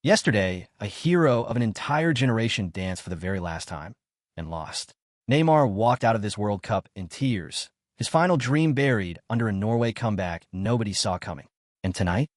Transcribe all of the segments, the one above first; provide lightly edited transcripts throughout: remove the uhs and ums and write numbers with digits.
Yesterday, a hero of an entire generation danced for the very last time and lost. Neymar walked out of this World Cup in tears, his final dream buried under a Norway comeback nobody saw coming. And tonight,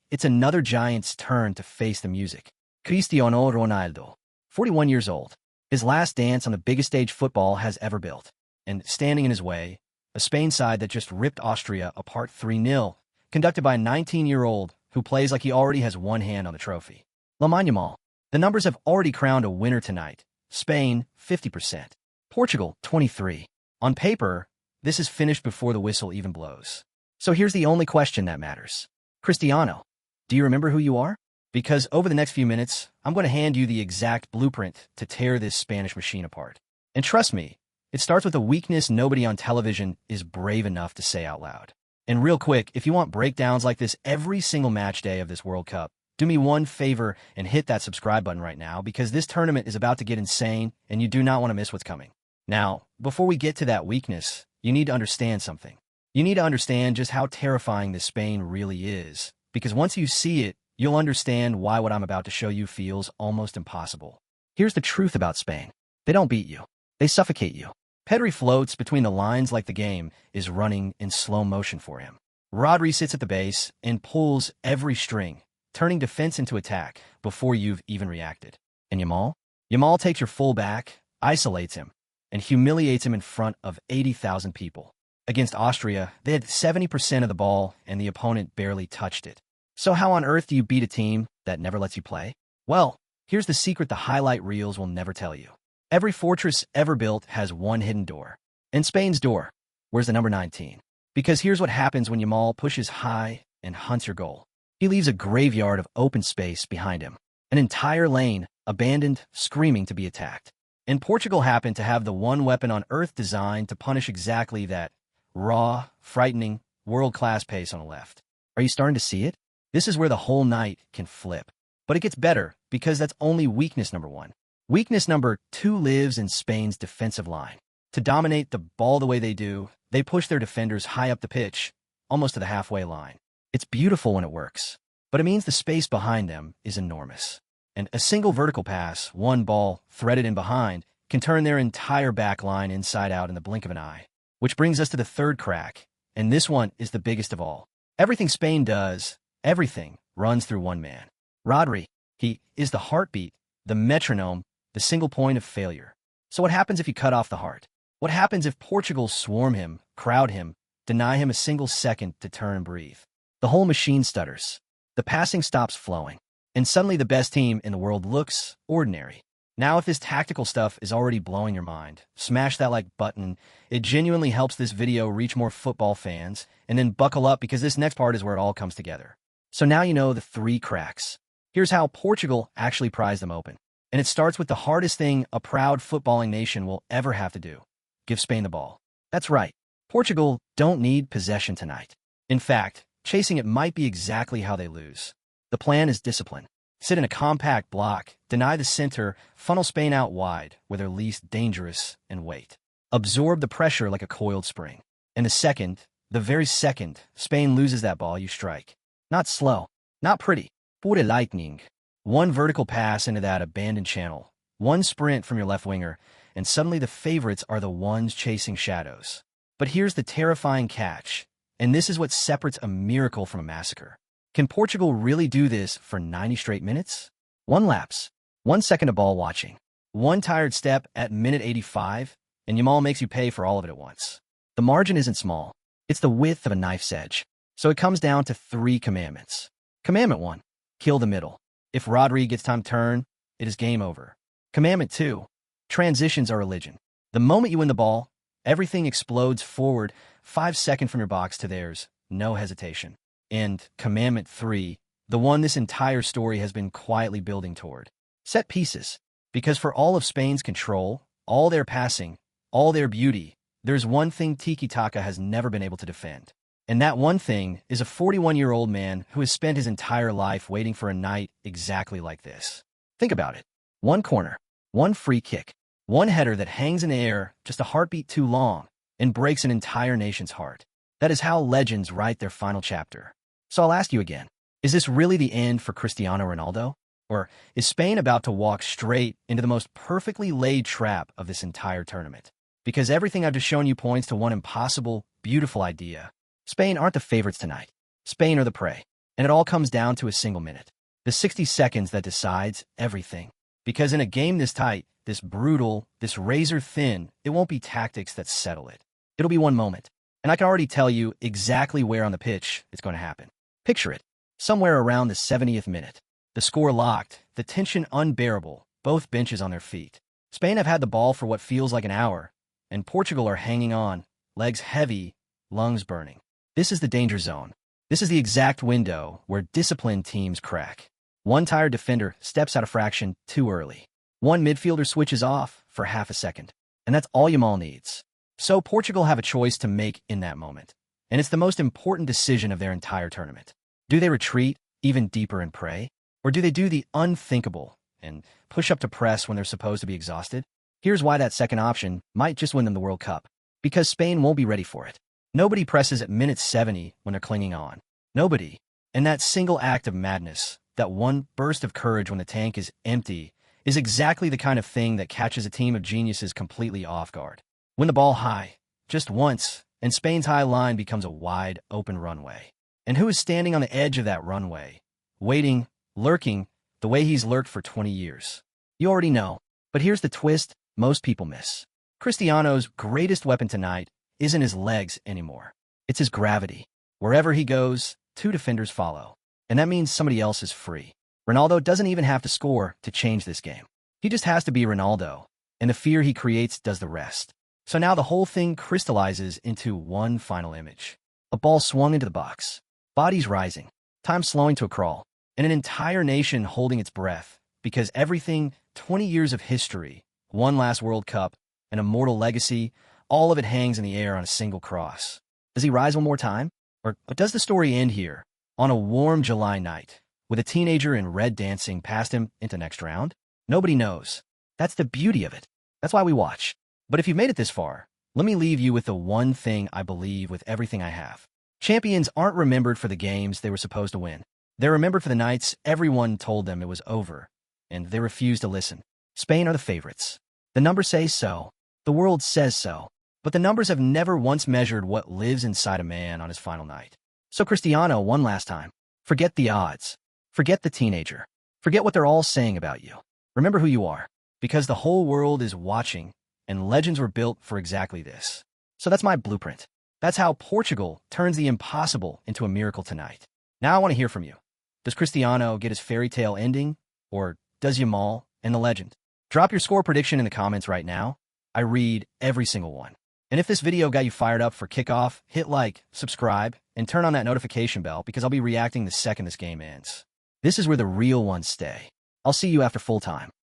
it's another giant's turn to face the music. Cristiano Ronaldo, 41 years old. His last dance on the biggest stage football has ever built. And standing in his way, a Spain side that just ripped Austria apart 3-0, conducted by a 19-year-old who plays like he already has one hand on the trophy. Lamine Yamal. The numbers have already crowned a winner tonight. Spain, 50%. Portugal, 23%. On paper, this is finished before the whistle even blows. So here's the only question that matters. Cristiano, do you remember who you are? Because over the next few minutes, I'm going to hand you the exact blueprint to tear this Spanish machine apart. And trust me, it starts with a weakness nobody on television is brave enough to say out loud. And real quick, if you want breakdowns like this every single match day of this World Cup, do me one favor and hit that subscribe button right now because this tournament is about to get insane and you do not want to miss what's coming. Now, before we get to that weakness, you need to understand something. You need to understand just how terrifying this Spain really is, because once you see it, you'll understand why what I'm about to show you feels almost impossible. Here's the truth about Spain. They don't beat you. They suffocate you. Pedri floats between the lines like the game is running in slow motion for him. Rodri sits at the base and pulls every string, turning defense into attack before you've even reacted. And Yamal? Yamal takes your full back, isolates him, and humiliates him in front of 80,000 people. Against Austria, they had 70% of the ball and the opponent barely touched it. So how on earth do you beat a team that never lets you play? Well, here's the secret the highlight reels will never tell you. Every fortress ever built has one hidden door. And Spain's door, where's the number 19? Because here's what happens when Yamal pushes high and hunts your goal. He leaves a graveyard of open space behind him. An entire lane, abandoned, screaming to be attacked. And Portugal happened to have the one weapon on earth designed to punish exactly that raw, frightening, world-class pace on the left. Are you starting to see it? This is where the whole night can flip. But it gets better, because that's only weakness number 1. Weakness number 2 lives in Spain's defensive line. To dominate the ball the way they do, they push their defenders high up the pitch, almost to the halfway line. It's beautiful when it works, but it means the space behind them is enormous. And a single vertical pass, one ball, threaded in behind, can turn their entire back line inside out in the blink of an eye. Which brings us to the third crack, and this one is the biggest of all. Everything Spain does, everything, runs through one man. Rodri. He is the heartbeat, the metronome, the single point of failure. So what happens if you cut off the heart? What happens if Portugal swarm him, crowd him, deny him a single second to turn and breathe? The whole machine stutters. The passing stops flowing. And suddenly the best team in the world looks ordinary. Now if this tactical stuff is already blowing your mind, smash that like button. It genuinely helps this video reach more football fans. And then buckle up because this next part is where it all comes together. So now you know the 3 cracks. Here's how Portugal actually pries them open. And it starts with the hardest thing a proud footballing nation will ever have to do. Give Spain the ball. That's right. Portugal don't need possession tonight. In fact, chasing it might be exactly how they lose. The plan is discipline. Sit in a compact block, deny the center, funnel Spain out wide, where they're least dangerous, and wait. Absorb the pressure like a coiled spring. And the very second, Spain loses that ball, you strike. Not slow, not pretty, pure lightning. One vertical pass into that abandoned channel, one sprint from your left winger, and suddenly the favorites are the ones chasing shadows. But here's the terrifying catch, and this is what separates a miracle from a massacre. Can Portugal really do this for 90 straight minutes? 1 lapse, 1 second of ball watching, 1 tired step at minute 85, and Yamal makes you pay for all of it at once. The margin isn't small. It's the width of a knife's edge. So it comes down to 3 commandments. Commandment 1, kill the middle. If Rodri gets time to turn, it is game over. Commandment 2, transitions are religion. The moment you win the ball, everything explodes forward 5 seconds from your box to theirs, no hesitation. And Commandment 3, the one this entire story has been quietly building toward. Set pieces. Because for all of Spain's control, all their passing, all their beauty, there's one thing tiki-taka has never been able to defend. And that one thing is a 41-year-old man who has spent his entire life waiting for a night exactly like this. Think about it. 1 corner, 1 free kick, 1 header that hangs in the air just a heartbeat too long and breaks an entire nation's heart. That is how legends write their final chapter. So I'll ask you again, is this really the end for Cristiano Ronaldo? Or is Spain about to walk straight into the most perfectly laid trap of this entire tournament? Because everything I've just shown you points to one impossible, beautiful idea. Spain aren't the favorites tonight. Spain are the prey. And it all comes down to a single minute. The 60 seconds that decides everything. Because in a game this tight, this brutal, this razor-thin, it won't be tactics that settle it. It'll be one moment. And I can already tell you exactly where on the pitch it's going to happen. Picture it. Somewhere around the 70th minute. The score locked, the tension unbearable, both benches on their feet. Spain have had the ball for what feels like an hour, and Portugal are hanging on, legs heavy, lungs burning. This is the danger zone. This is the exact window where disciplined teams crack. One tired defender steps out a fraction too early. One midfielder switches off for half a second. And that's all Yamal needs. So Portugal have a choice to make in that moment. And it's the most important decision of their entire tournament. Do they retreat even deeper and pray? Or do they do the unthinkable and push up to press when they're supposed to be exhausted? Here's why that second option might just win them the World Cup. Because Spain won't be ready for it. Nobody presses at minute 70 when they're clinging on. Nobody. And that single act of madness, that one burst of courage when the tank is empty, is exactly the kind of thing that catches a team of geniuses completely off guard. Win the ball high, just once, and Spain's high line becomes a wide, open runway. And who is standing on the edge of that runway? Waiting, lurking, the way he's lurked for 20 years. You already know. But here's the twist most people miss. Cristiano's greatest weapon tonight isn't his legs anymore. It's his gravity. Wherever he goes, two defenders follow. And that means somebody else is free. Ronaldo doesn't even have to score to change this game. He just has to be Ronaldo, and the fear he creates does the rest. So now the whole thing crystallizes into one final image. A ball swung into the box. Bodies rising. Time slowing to a crawl. And an entire nation holding its breath. Because everything, 20 years of history, one last World Cup, an immortal legacy, all of it hangs in the air on a single cross. Does he rise one more time? Or does the story end here, on a warm July night, with a teenager in red dancing past him into next round? Nobody knows. That's the beauty of it. That's why we watch. But if you've made it this far, let me leave you with the one thing I believe with everything I have. Champions aren't remembered for the games they were supposed to win. They're remembered for the nights everyone told them it was over, and they refused to listen. Spain are the favorites. The numbers say so. The world says so. But the numbers have never once measured what lives inside a man on his final night. So Cristiano, one last time. Forget the odds. Forget the teenager. Forget what they're all saying about you. Remember who you are. Because the whole world is watching, and legends were built for exactly this. So that's my blueprint. That's how Portugal turns the impossible into a miracle tonight. Now I want to hear from you. Does Cristiano get his fairy tale ending? Or does Yamal and the legend? Drop your score prediction in the comments right now. I read every single one. And if this video got you fired up for kickoff, hit like, subscribe, and turn on that notification bell because I'll be reacting the second this game ends. This is where the real ones stay. I'll see you after full time.